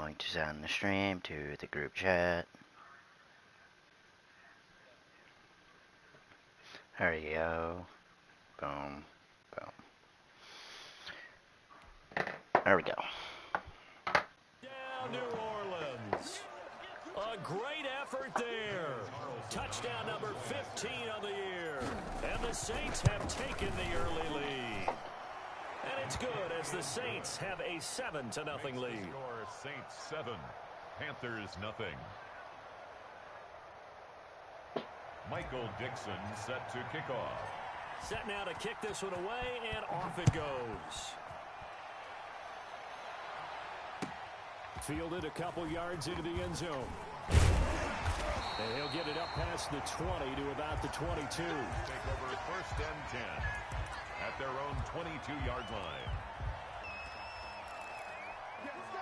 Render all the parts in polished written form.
going to send the stream to the group chat. There you go. Boom. Boom. There we go. Down New Orleans. A great effort there. Touchdown number 15 on the year. And the Saints have taken the early lead. And it's good as the Saints have a 7-0 lead. Score Saints 7, Panthers nothing. Michael Dixon set to kick off. Set now to kick this one away, and off it goes. Fielded a couple yards into the end zone. And he'll get it up past the 20 to about the 22. Take over 1st and 10 at their own 22-yard line.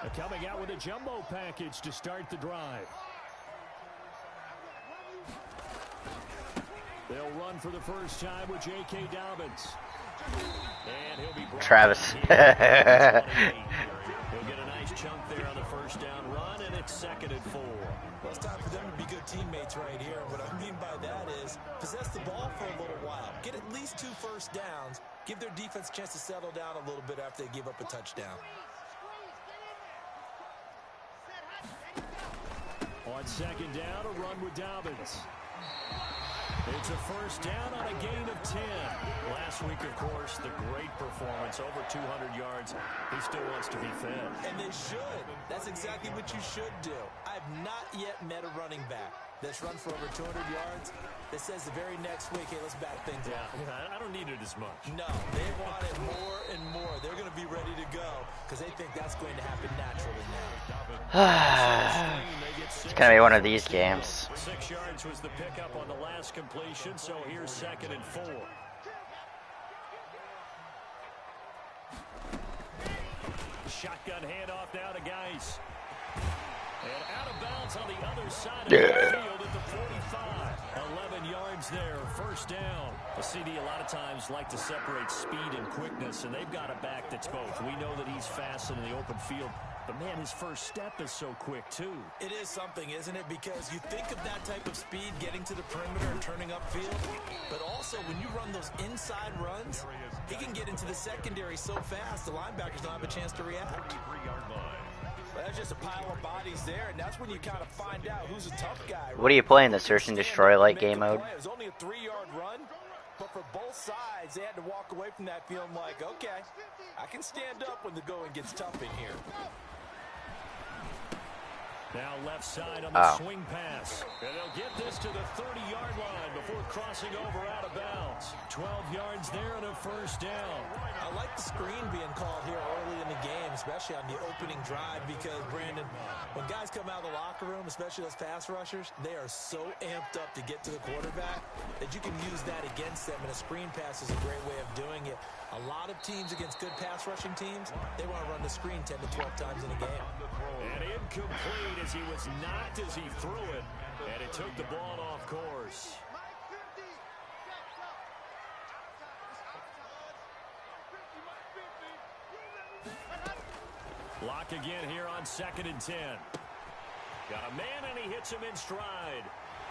They're coming out with a jumbo package to start the drive. They'll run for the first time with J.K. Dobbins. And he'll be Travis. He'll get a nice chunk there on the first down run, and it's 2nd and 4. Well, it's time for them to be good teammates right here. What I mean by that is possess the ball for a little while. Get at least 2 first downs. Give their defense a chance to settle down a little bit after they give up a touchdown. On 2nd down, a run with Dobbins. It's a first down on a gain of 10. Last week, of course, the great performance, over 200 yards. He still wants to be fed. And they should. That's exactly what you should do. I've not yet met a running back that's run for over 200 yards that says the very next week, hey, let's back things up. Yeah, I don't need it as much. No, they want it more and more. They're going to be ready to go because they think that's going to happen naturally now. It's going to be one of these games. 6 yards was the pickup on the last completion, so here's 2nd and 4. Shotgun handoff now to Geis. And out of bounds on the other side of the field at the 45. 11 yards there, first down. The CD a lot of times like to separate speed and quickness, and they've got a back that's both. We know that he's fast in the open field, but man, his first step is so quick too. It is something, isn't it? Because you think of that type of speed getting to the perimeter and turning upfield, but also when you run those inside runs, he can get into the secondary so fast the linebackers don't have a chance to react. Well, that's just a pile of bodies there, and that's when you kind of find out who's a tough guy. Right? What are you playing, the Search and Destroy like game mode? It was only a 3-yard run, but for both sides, they had to walk away from that feeling like, okay, I can stand up when the going gets tough in here. Now left side on the swing pass. And they'll get this to the 30-yard line before crossing over out of bounds. 12 yards there and a first down. I like the screen being called here early in the game, especially on the opening drive, because, Brandon, when guys come out of the locker room, especially those pass rushers, they are so amped up to get to the quarterback that you can use that against them, and a screen pass is a great way of doing it. A lot of teams against good pass rushing teams, they want to run the screen 10 to 12 times in a game. And incomplete as he was knocked as he threw it, and it took the ball off course. Block again here on 2nd and 10. Got a man, and he hits him in stride.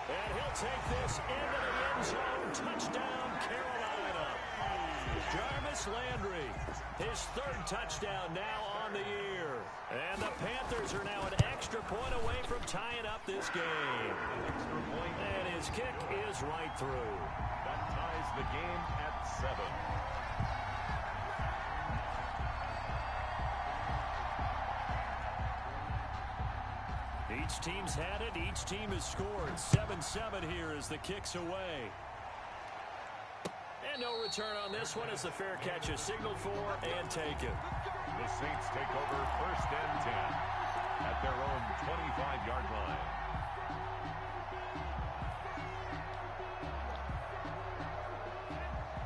And he'll take this into the end zone. Touchdown, Carolina. Jarvis Landry, his 3rd touchdown now on the year. And the Panthers are now an extra point away from tying up this game. And his kick is right through. That ties the game at 7. Each team's had it. Each team has scored. 7-7 here as the kick's away. And no return on this one as the fair catch is signaled for and taken. The Saints take over 1st and 10 at their own 25-yard line.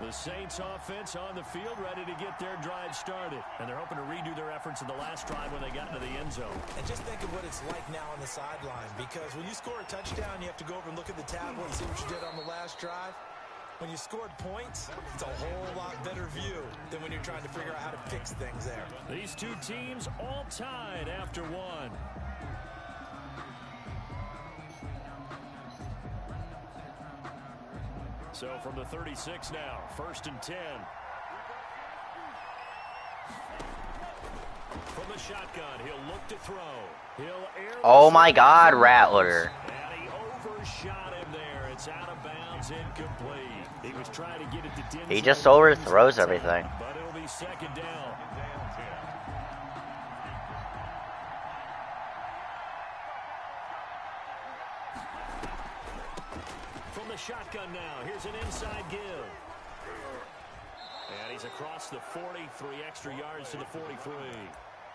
The Saints offense on the field ready to get their drive started. And they're hoping to redo their efforts in the last drive when they got into the end zone. And just think of what it's like now on the sideline, because when you score a touchdown, you have to go over and look at the tablet and see what you did on the last drive. When you scored points, it's a whole lot better view than when you're trying to figure out how to fix things there. These two teams all tied after one. So from the 36 now, 1st and 10. From the shotgun, he'll look to throw. He'll air. Oh my God, Rattler. And he overshot him there. It's out of bounds, incomplete. He was trying to get it to Denzel. He just overthrows everything. But it'll be 2nd down. From the shotgun now, here's an inside give. And he's across the 43 extra yards to the 43.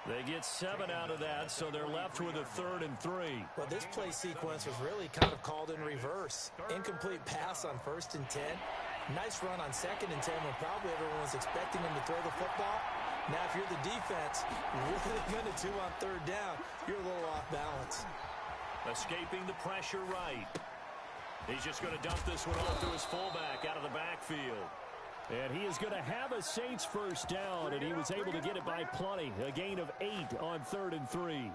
They get 7 out of that, so they're left with a 3rd and 3. Well, this play sequence was really kind of called in reverse. Incomplete pass on 1st and 10. Nice run on 2nd and 10 when probably everyone was expecting him to throw the football. Now, if you're the defense, really going to 2 on 3rd down, you're a little off balance. Escaping the pressure right. He's just going to dump this one off to his fullback out of the backfield. And he is going to have a Saints 1st down, and he was able to get it by plenty. A gain of 8 on 3rd and 3.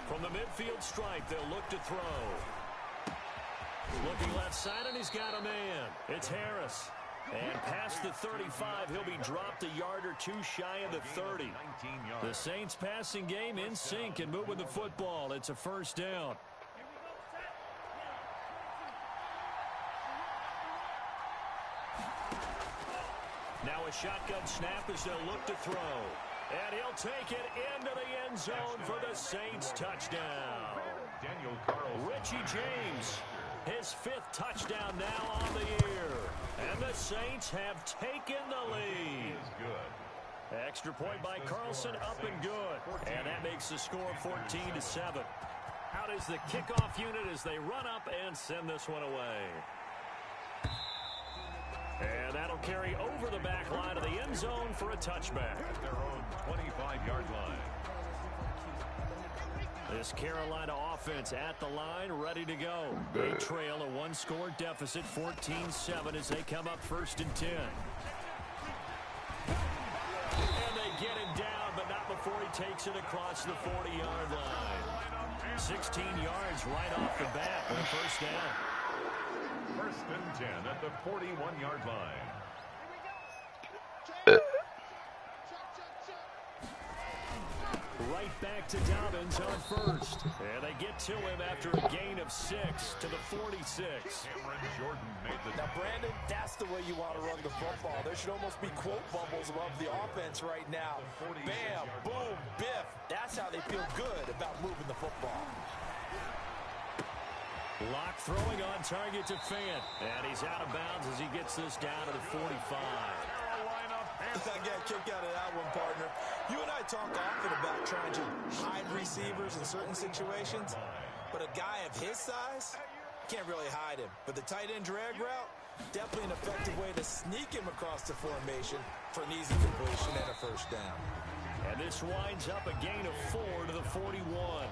From the midfield stripe, they'll look to throw. Looking left side, and he's got a man. It's Harris. And past the 35, he'll be dropped a yard or 2 shy of the 30. The Saints passing game in sync and moving the football. It's a 1st down. Now a shotgun snap as they'll look to throw. And he'll take it into the end zone for the Saints touchdown. Richie James, his 5th touchdown now on the year. And the Saints have taken the lead. Extra point by Carlson, up and good. And that makes the score 14-7. Out is the kickoff unit as they run up and send this one away. And that'll carry over the back line of the end zone for a touchback. At their own 25-yard line. This Carolina offense at the line, ready to go. They trail a 1-score deficit, 14-7 as they come up 1st and 10. And they get him down, but not before he takes it across the 40-yard line. 16 yards right off the bat for the 1st down. 1st and 10 at the 41-yard line. Right back to Dobbins on 1st. And they get to him after a gain of 6 to the 46. Now, Brandon, that's the way you want to run the football. There should almost be quote bubbles above the offense right now. Bam, boom, biff. That's how they feel good about moving the football. Lock throwing on target to Fant. And he's out of bounds as he gets this down to the 45. I got a kick out of that one, partner. You and I talk often about trying to hide receivers in certain situations, but a guy of his size, can't really hide him. But the tight end drag route, definitely an effective way to sneak him across the formation for an easy completion and a 1st down. And this winds up a gain of 4 to the 41.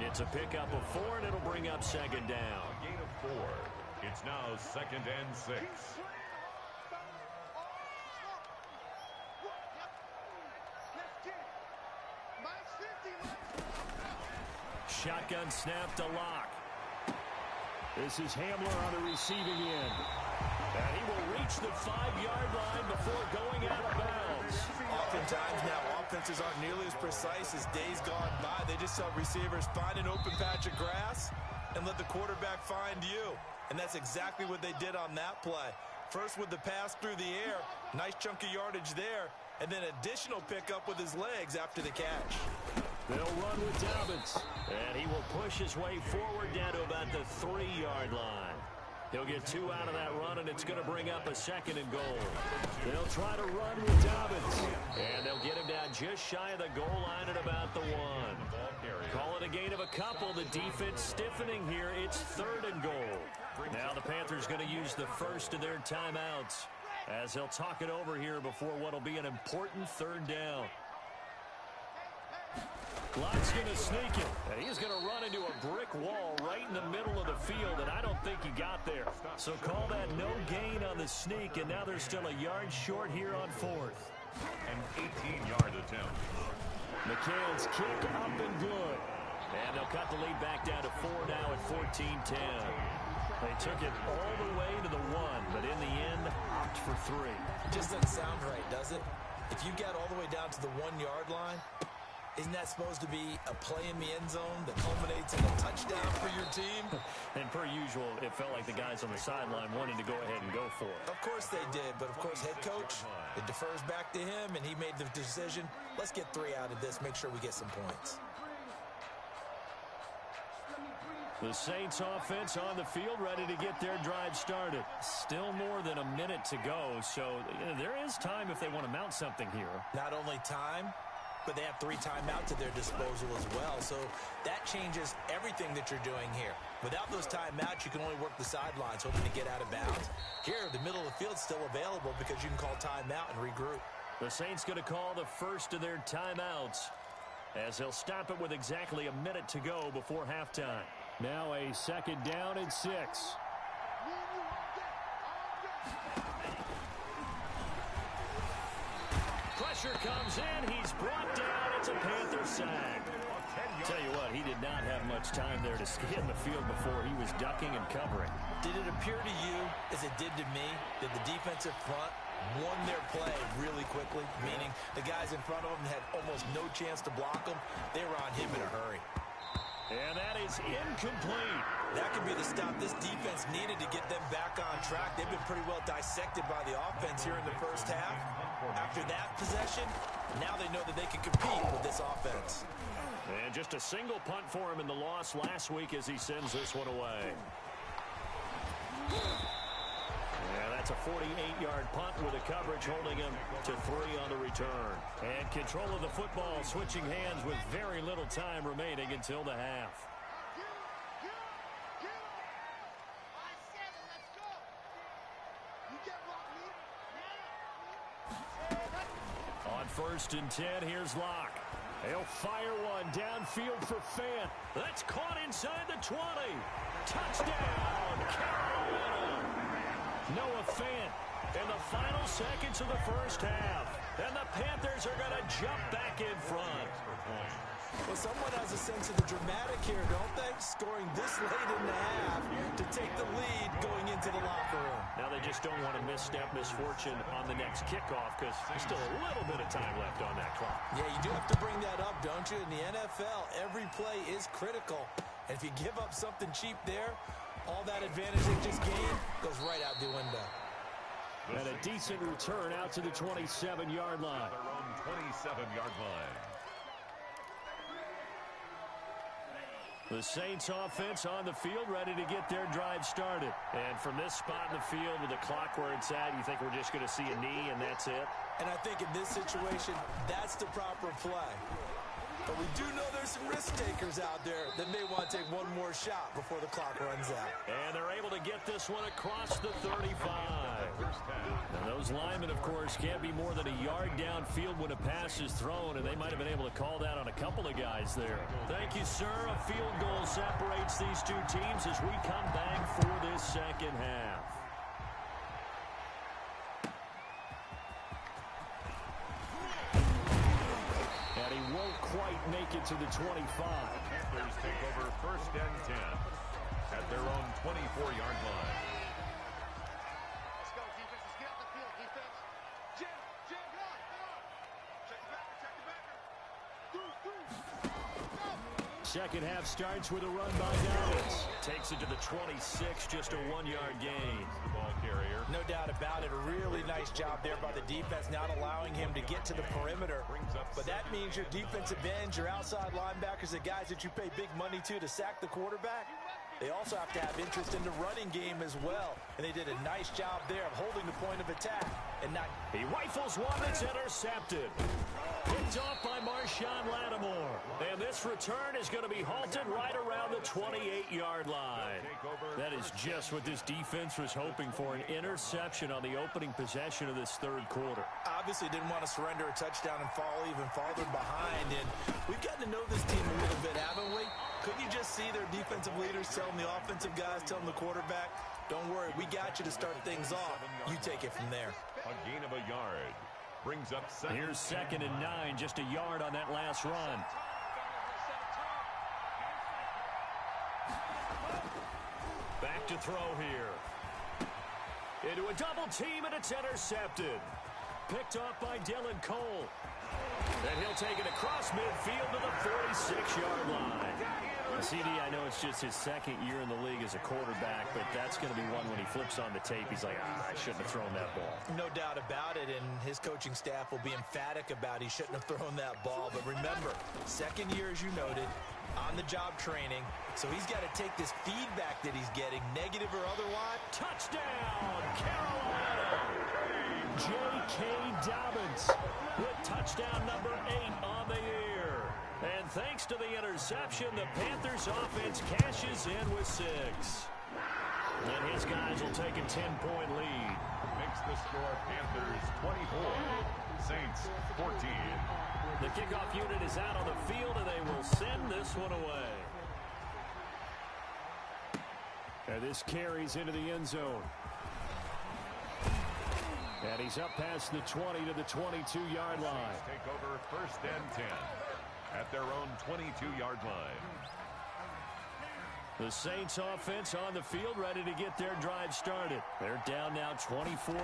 It's a pickup of 4, and it'll bring up 2nd down. Gain of 4. It's now 2nd and 6. Shotgun snap to Lock. This is Hamler on the receiving end. And he will reach the 5-yard line before going out of bounds. Oftentimes now, offenses aren't nearly as precise as days gone by. They just help receivers find an open patch of grass and let the quarterback find you. And that's exactly what they did on that play. First with the pass through the air, nice chunk of yardage there, and then additional pickup with his legs after the catch. They'll run with Dobbins, and he will push his way forward down to about the 3-yard line. He'll get 2 out of that run, and it's going to bring up a 2nd and goal. They'll try to run with Dobbins, and they'll get him down just shy of the goal line at about the 1. Call it a gain of a couple. The defense stiffening here. It's 3rd and goal. Now the Panthers going to use the first of their timeouts as they'll talk it over here before what will be an important third down. Lock's going to sneak it, and he's going to run into a brick wall right in the middle of the field, and I don't think he got there. So call that no gain on the sneak, and now they're still a yard short here on fourth. An 18-yard attempt. McCann's kick up and good. And they'll cut the lead back down to 4 now at 14-10. They took it all the way to the 1, but in the end, opt for 3. Just doesn't sound right, does it? If you get all the way down to the 1-yard line, isn't that supposed to be a play in the end zone that culminates in a touchdown for your team? And per usual, it felt like the guys on the sideline wanted to go ahead and go for it. Of course they did, but of course head coach, it defers back to him, and he made the decision. Let's get 3 out of this, make sure we get some points. The Saints offense on the field, ready to get their drive started. Still more than a minute to go, so there is time if they want to mount something here. Not only time, but they have 3 timeouts at their disposal as well, so that changes everything that you're doing here. Without those timeouts, you can only work the sidelines, hoping to get out of bounds. Here, the middle of the field's still available because you can call timeout and regroup. The Saints going to call the first of their timeouts as they'll stop it with exactly a minute to go before halftime. Now a second down and 6. Pressure comes in. He's brought down. It's a Panther sack. Tell you what, he did not have much time there to scan the field before he was ducking and covering. Did it appear to you, as it did to me, that the defensive front won their play really quickly? Meaning the guys in front of them had almost no chance to block him. They were on him in a hurry. And that is incomplete. That could be the stop this defense needed to get them back on track. They've been pretty well dissected by the offense here in the first half. After that possession, now they know that they can compete with this offense. And just a single punt for him in the loss last week as he sends this one away. Yeah, that's a 48-yard punt with a coverage holding him to 3 on the return. And control of the football switching hands with very little time remaining until the half. On 1st and 10, here's Locke. He'll fire one downfield for Fant. That's caught inside the 20. Touchdown, Carolina. Noah Fant in the final seconds of the first half. And the Panthers are going to jump back in front. Well, someone has a sense of the dramatic here, don't they? Scoring this late in the half to take the lead going into the locker room. Now they just don't want to misstep misfortune on the next kickoff because there's still a little bit of time left on that clock. Yeah, you do have to bring that up, don't you? In the NFL, every play is critical. And if you give up something cheap there, all that advantage they just gained goes right out the window. And a decent return out to the 27-yard line. Their own 27-yard line. The Saints offense on the field ready to get their drive started. And from this spot in the field with the clock where it's at, you think we're just going to see a knee and that's it? And I think in this situation, that's the proper play. But we do know there's some risk takers out there that may want to take one more shot before the clock runs out. And they're able to get this one across the 35. And those linemen, of course, can't be more than a yard downfield when a pass is thrown, and they might have been able to call that on a couple of guys there. Thank you, sir. A field goal separates these two teams as we come back for this second half. And he won't quite make it to the 25. Panthers take over 1st and 10 at their own 24-yard line. Let's go, defense. Let's get up the field, defense. Jim, run. Check the backer, check the backer. Go. Second half starts with a run by Dallas. Takes it to the 26, just a 1-yard gain. The ball carrier. No doubt about it. A really nice job there by the defense, not allowing him to get to the perimeter. But that means your defensive ends, your outside linebackers, the guys that you pay big money to sack the quarterback, they also have to have interest in the running game as well. And they did a nice job there of holding the point of attack and not. He rifles one that's intercepted. Picked off by Marshawn Lattimore. And this return is going to be halted right around the 28-yard line. That is just what this defense was hoping for, an interception on the opening possession of this third quarter. Obviously didn't want to surrender a touchdown and fall even farther behind. And we've gotten to know this team a little bit, haven't we? Couldn't you just see their defensive leaders telling the offensive guys, telling the quarterback, don't worry, we got you to start things off. You take it from there. A gain of a yard. Brings up second. Here's 2nd and 9, just a yard on that last run. Back to throw here. Into a double team, and it's intercepted. Picked off by Dylan Cole. And he'll take it across midfield to the 46-yard line. CD, I know it's just his 2nd year in the league as a quarterback, but that's going to be one when he flips on the tape. He's like, I shouldn't have thrown that ball. No doubt about it, and his coaching staff will be emphatic about he shouldn't have thrown that ball. But remember, 2nd year, as you noted, on-the-job training, so he's got to take this feedback that he's getting, negative or otherwise. Touchdown, Carolina! J.K. Dobbins with touchdown number 8 on the year. And thanks to the interception, the Panthers offense cashes in with 6. And his guys will take a 10-point lead. Makes the score Panthers 24, Saints 14. The kickoff unit is out on the field, and they will send this one away. And this carries into the end zone. And he's up past the 20 to the 22-yard line. Take over 1st and 10 at their own 22-yard line. The Saints offense on the field, ready to get their drive started. They're down now 24-14.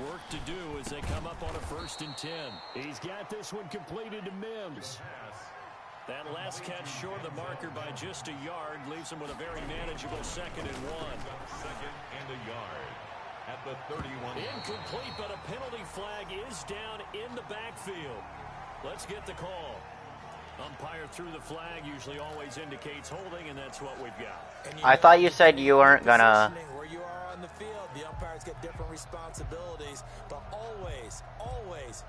Work to do as they come up on a 1st and 10. He's got this one completed to Mims. That last catch short of the marker by just a yard leaves him with a very manageable 2nd and 1. 2nd and a yard at the 31. Incomplete, but a penalty flag is down in the backfield. Let's get the call. Umpire threw the flag, usually always indicates holding, and that's what we've got. I thought you said you weren't gonna. Where you are on the field, the umpires get different responsibilities, but always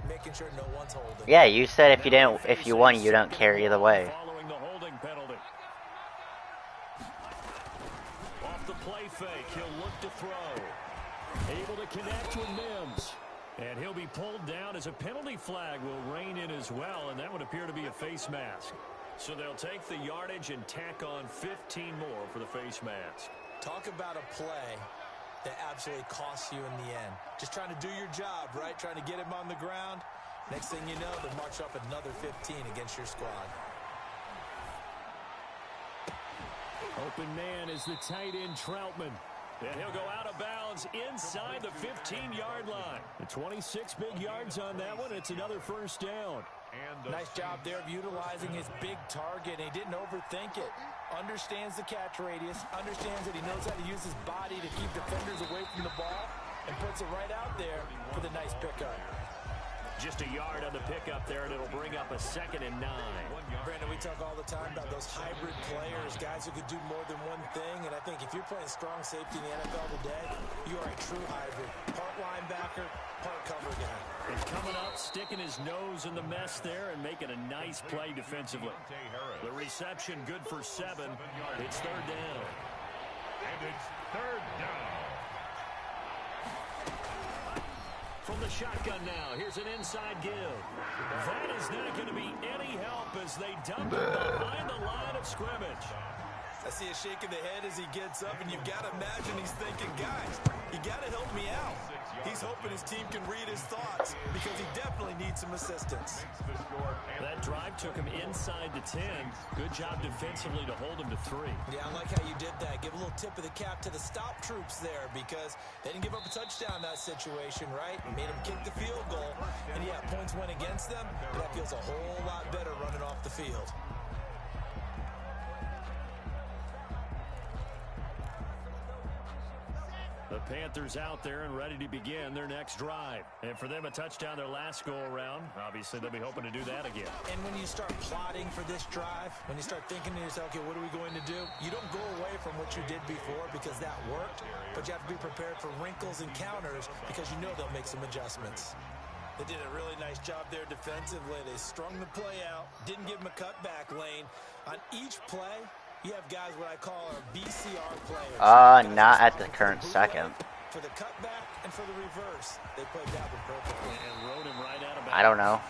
making sure no one's holding. Yeah, you said if you won, you don't care either way. Following the holding penalty. Off the play fake, he'll look to throw. Able to connect with Mims. And he'll be pulled down as a penalty flag will rein in as well, and that would appear to be a face mask. So they'll take the yardage and tack on 15 more for the face mask. Talk about a play that absolutely costs you in the end. Just trying to do your job, right? Trying to get him on the ground. Next thing you know, they march up another 15 against your squad. Open man is the tight end Troutman. And he'll go out of bounds inside the 15-yard line. The 26 big yards on that one. It's another 1st down. Nice job there of utilizing his big target. He didn't overthink it. Understands the catch radius. Understands that he knows how to use his body to keep defenders away from the ball. And puts it right out there for the nice pickup. Just a yard on the pickup there, and it'll bring up a 2nd and 9. Brandon, we talk all the time about those hybrid players, guys who could do more than one thing. And I think if you're playing strong safety in the NFL today, you are a true hybrid. Part linebacker, part cover guy. And coming up, sticking his nose in the mess there and making a nice play defensively. The reception good for 7. It's 3rd down. And it's 3rd down. From the shotgun now, here's an inside give. That is not going to be any help as they dump it behind the line of scrimmage. I see a shake of the head as he gets up, and you've got to imagine he's thinking, guys, you got to help me out. He's hoping his team can read his thoughts because he definitely needs some assistance. That drive took him inside the 10. Good job defensively to hold him to 3. Yeah, I like how you did that. Give a little tip of the cap to the stop troops there because they didn't give up a touchdown in that situation, right? Made them kick the field goal, and yeah, points went against them, but that feels a whole lot better running off the field. The Panthers out there and ready to begin their next drive. And for them, a touchdown their last go-around. Obviously, they'll be hoping to do that again. And when you start plotting for this drive, when you start thinking to yourself, okay, what are we going to do? You don't go away from what you did before because that worked, but you have to be prepared for wrinkles and counters because you know they'll make some adjustments. They did a really nice job there defensively. They strung the play out, didn't give them a cutback lane. On each play, you have guys what I call our BCR players. Not at the current second. For the cutback and for the reverse, they played that one perfectly. And rode him right out of I don't know.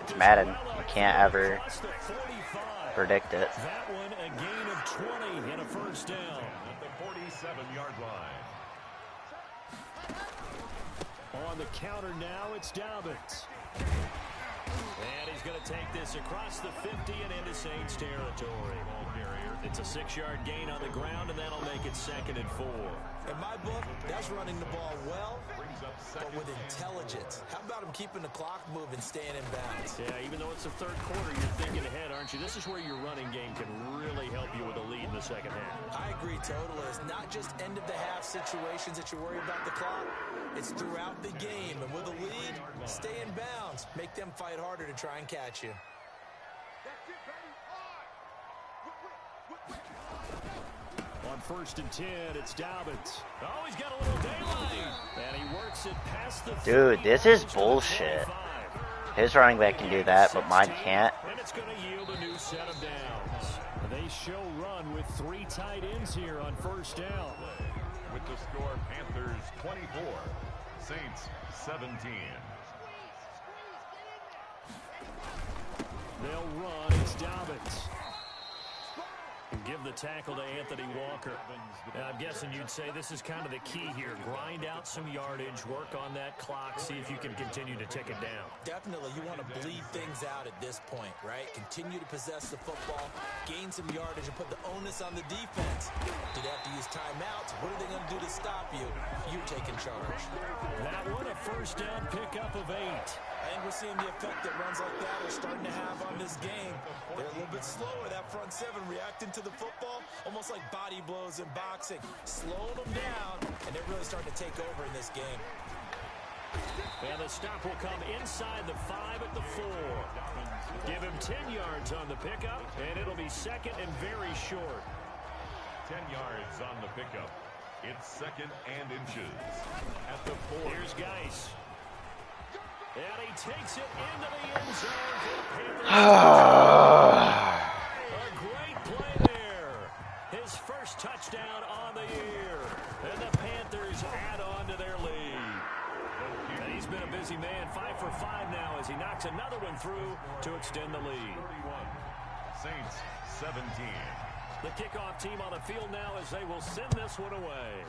It's Madden. You can't ever predict it. That one a gain of 20 and a first down. At the 47-yard line. On the counter now, it's Dobbins. And he's going to take this across the 50 and into Saints territory. It's a 6-yard gain on the ground, and that'll make it 2nd and 4. In my book, that's running the ball well, but with intelligence. How about him keeping the clock moving, staying in bounds? Yeah, even though it's the third quarter, you're thinking ahead, aren't you? This is where your running game can really help you with a lead in the second half. I agree totally. It's not just end-of-the-half situations that you worry about the clock. It's throughout the game. And with a lead, stay in bounds. Make them fight harder to try and catch you. On 1st and 10, it's Dobbins. Oh, he's got a little daylight. And he works it past the... Dude, this is bullshit. His running back can do that, but mine can't. And it's going to yield a new set of downs. They show run with 3 tight ends here on 1st down. With the score, Panthers 24, Saints 17. They'll run. It's Dobbins. Give the tackle to Anthony Walker. Now, I'm guessing you'd say this is kind of the key here. Grind out some yardage, work on that clock, see if you can continue to tick it down. Definitely, you want to bleed things out at this point, right? Continue to possess the football, gain some yardage, and put the onus on the defense. Do they have to use timeouts? What are they going to do to stop you? You're taking charge. That one, a 1st down pickup of 8. And we're seeing the effect that runs like that are starting to have on this game. They're a little bit slower, that front 7, reacting to the football, almost like body blows in boxing, slowing them down, and they're really starting to take over in this game. And the stop will come inside the 5 at the 4. Give him 10 yards on the pickup, and it'll be 2nd and very short. 10 yards on the pickup. It's 2nd and inches. At the 4. Here's Geis. And he takes it into the end zone for the Panthers. A great play there. His first touchdown on the year. And the Panthers add on to their lead. And he's been a busy man. 5 for 5 now as he knocks another one through to extend the lead. 31. Saints 17. The kickoff team on the field now as they will send this one away.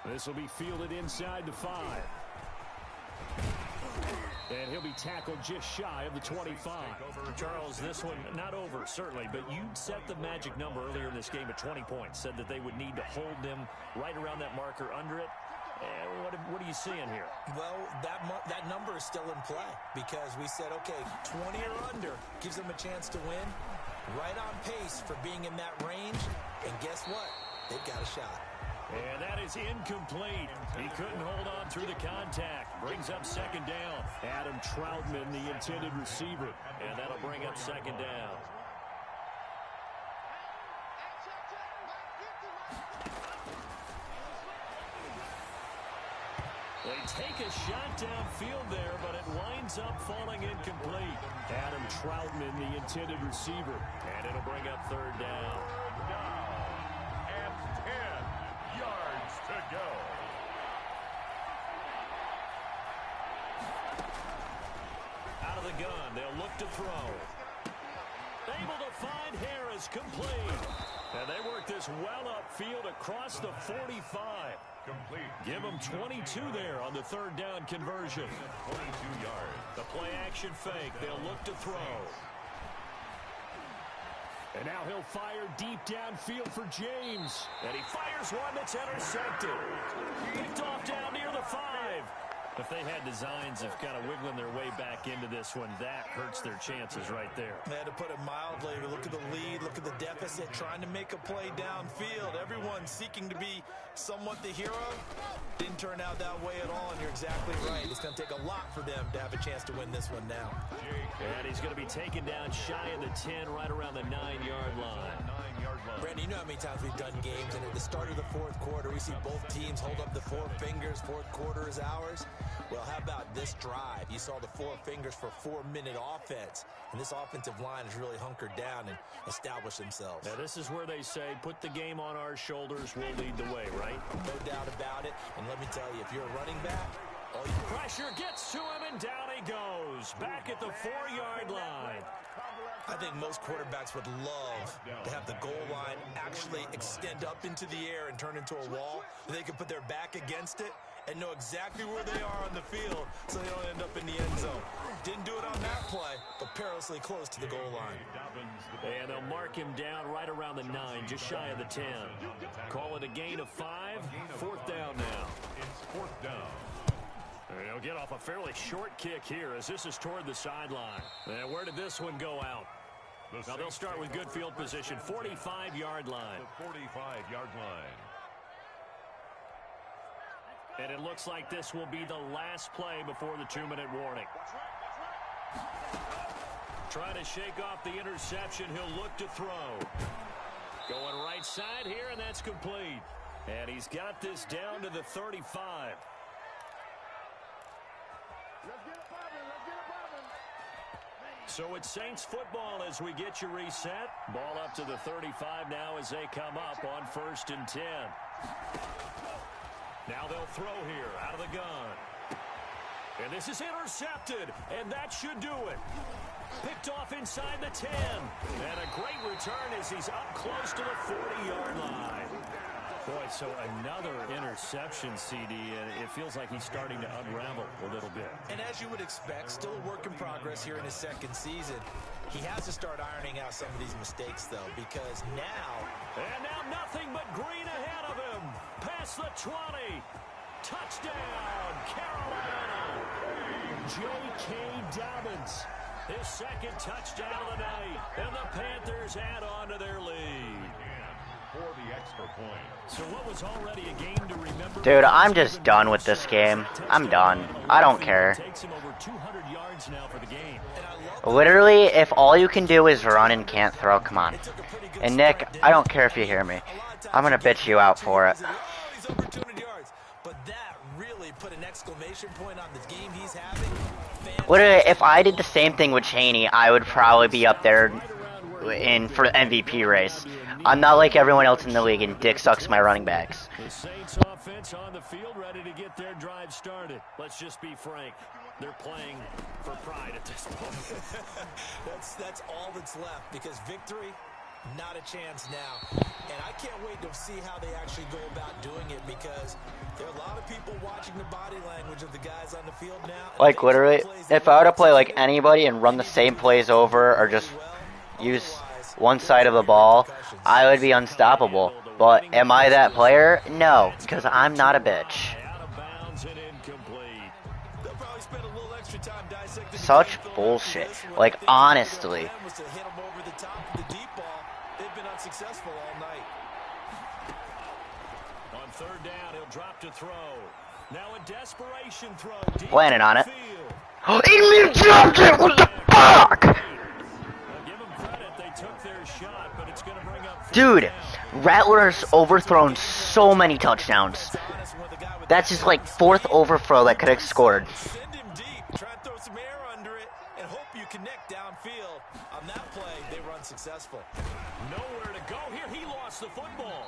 This will be fielded inside the 5. And he'll be tackled just shy of the 25. Charles, this one not over, certainly, but you set the magic number earlier in this game at 20 points. Said that they would need to hold them right around that marker under it. What are you seeing here? Well, that number is still in play because we said, okay, 20 or under gives them a chance to win. Right on pace for being in that range. And guess what? They've got a shot. And that is incomplete. He couldn't hold on through the contact. Brings up 2nd down. Adam Troutman, the intended receiver. And that'll bring up 2nd down. They take a shot downfield there, but it winds up falling incomplete. Adam Troutman, the intended receiver. And it'll bring up 3rd down. And 10 yards to go. Out of the gun, they'll look to throw. Able to find Harris, complete. And they work this well upfield across the 45. Complete. Give them 22 there on the 3rd down conversion. 22 yards. The play action fake. They'll look to throw. And now he'll fire deep downfield for James. And he fires one that's intercepted. Picked off down near the 5. If they had designs of kind of wiggling their way back into this one, that hurts their chances right there. Man, to put it mildly, look at the lead, look at the deficit, trying to make a play downfield. Everyone seeking to be somewhat the hero. Didn't turn out that way at all, and you're exactly right. It's going to take a lot for them to have a chance to win this one now. And he's going to be taken down shy of the 10, right around the 9-yard line. Brandon, you know how many times we've done games, and at the start of the fourth quarter, we see both teams hold up the four fingers. Fourth quarter is ours. Well, how about this drive? You saw the four fingers for 4-minute offense, and this offensive line has really hunkered down and established themselves. Now, this is where they say, put the game on our shoulders, we'll lead the way, right? No doubt about it, and let me tell you, if you're a running back, pressure gets to him, and down he goes, back at the 4-yard line. I think most quarterbacks would love to have the goal line actually extend up into the air and turn into a wall. They can put their back against it and know exactly where they are on the field so they don't end up in the end zone. Didn't do it on that play, but perilously close to the goal line. And they'll mark him down right around the 9, just shy of the 10. Call it a gain of 5. Fourth down now. It's fourth down. They'll get off a fairly short kick here as this is toward the sideline. And where did this one go out? Now they'll start with good field position, 45-yard line. The 45-yard line. And it looks like this will be the last play before the 2-minute warning. Trying to shake off the interception, he'll look to throw. Going right side here, and that's complete. And he's got this down to the 35. So it's Saints football as we get you reset. Ball up to the 35 now as they come up on 1st and 10. Now they'll throw here out of the gun. And this is intercepted, and that should do it. Picked off inside the 10. And a great return as he's up close to the 40-yard line. Boy, so another interception, CD, and it feels like he's starting to unravel a little bit. And as you would expect, still a work in progress here in his second season. He has to start ironing out some of these mistakes, though, because now... And now nothing but green ahead of him. Past the 20. Touchdown, Carolina. J.K. Dobbins. His second touchdown of the night. And the Panthers add on to their lead. For the extra point. So what was already a game to remember. Dude, I'm just done with this game. I'm done. I don't care. Takes him over 200 yards now for the game. Literally, if all you can do is run and can't throw, come on. And Nick, I don't care if you hear me. I'm gonna bitch you out for it. But that really put an exclamation point on the game he's having. Literally, if I did the same thing with Chaney, I would probably be up there for the MVP race. I'm not like everyone else in the league, and dick sucks my running backs. The Saints offense on the field, ready to get their drive started. Let's just be frank. They're playing for pride at this point. that's all that's left, because victory, not a chance now. And I can't wait to see how they actually go about doing it, because there are a lot of people watching the body language of the guys on the field now. Like, literally, if I were to play like anybody and run the same plays over, or just use one side of the ball, I would be unstoppable. But am I that player? No, because I'm not a bitch. Such bullshit. Like, honestly. On third down, he'll drop to throw. Now a desperation throw. Landing on it. He dropped it! What the fuck? Dude, Rattler's overthrown so many touchdowns. That's just like 4th overthrow that could have scored. Send him deep. Try to throw some air under it and hope you connect downfield. On that play, they were unsuccessful. Nowhere to go here. He lost the football.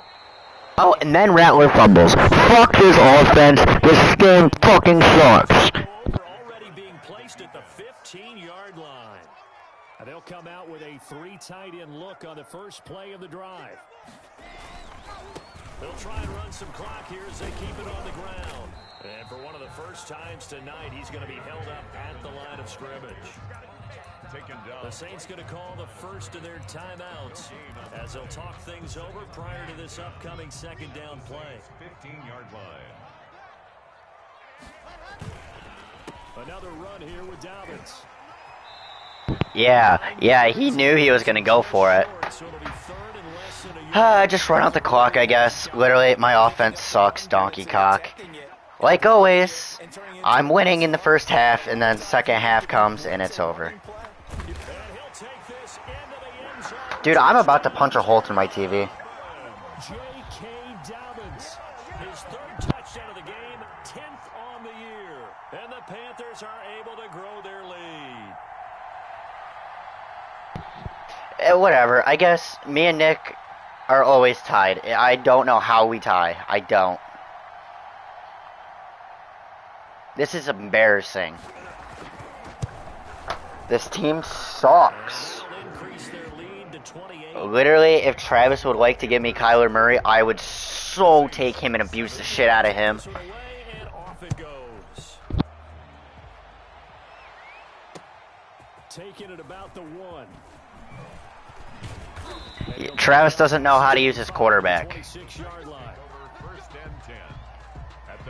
Oh, and then Rattler fumbles. Fuck his offense. This game fucking sucks. Already being placed at the 15-yard line. They'll come out with a 3 tight end look on the first play of the drive. They'll try and run some clock here as they keep it on the ground. And for one of the first times tonight, he's going to be held up at the line of scrimmage. The Saints going to call the first of their timeouts as they'll talk things over prior to this upcoming second down play. 15-yard line. Another run here with Dobbins. Yeah, he knew he was going to go for it. Just run out the clock, I guess. Literally, my offense sucks, donkey cock. Like always, I'm winning in the first half, and then second half comes, and it's over. Dude, I'm about to punch a hole through my TV. J.K. Dobbins, his third touchdown of the game, 10th on the year. And the Panthers are able to grow their lead. Whatever, I guess me and Nick are always tied. I don't know how we tie. I don't. This is embarrassing. This team sucks. Literally, if Travis would like to give me Kyler Murray, I would so take him and abuse the shit out of him. Taking it about the 1. Travis doesn't know how to use his quarterback.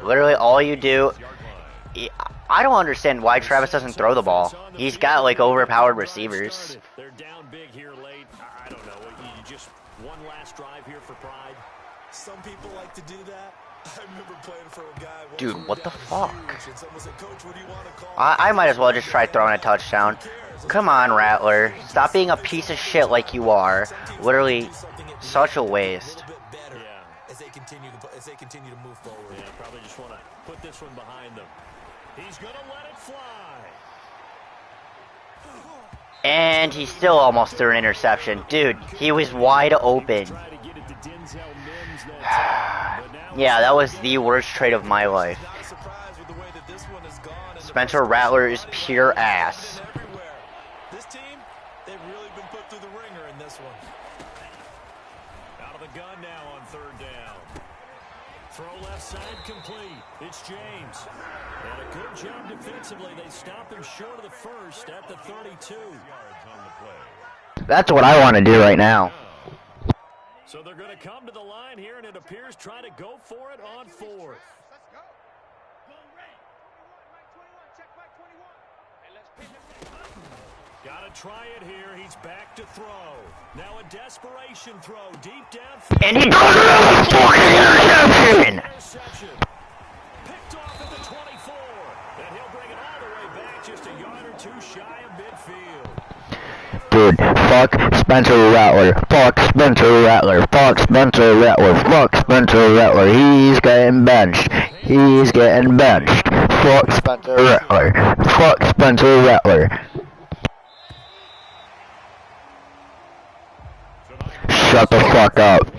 Literally, all you do... I don't understand why Travis doesn't throw the ball. He's got, like, overpowered receivers. They're down big here late. I don't know. You just one last drive here for pride. Some people like to do that. I remember playing for a guy. Dude, what the fuck? I might as well just try throwing a touchdown. Come on, Rattler. Stop being a piece of shit like you are. Literally, such a waste. As they continue to move forward. Yeah, probably just want to put this one behind them. He's going to let it fly. And he still almost threw an interception. Dude, he was wide open. Yeah, that was the worst trade of my life. Spencer Rattler is pure ass. This team, they've really been put through the ringer in this one. Out of the gun now on 3rd down. Throw left side complete. It's James. And a good job defensively. They stopped him short of the first at the 32. That's what I want to do right now. So they're going to come to the line here, and it appears try to go for it on 4th. Got to try it here. He's back to throw. Now a desperation throw deep downfield. And he goes another fucking interception! Picked off at the 24. And he'll bring it all the way back just a yard or 2 shy of midfield. Dude, fuck Spencer Rattler. Fuck Spencer Rattler. Fuck Spencer Rattler. Fuck Spencer Rattler. He's getting benched. He's getting benched. Fuck Spencer Rattler. Fuck Spencer Rattler. Shut the fuck up.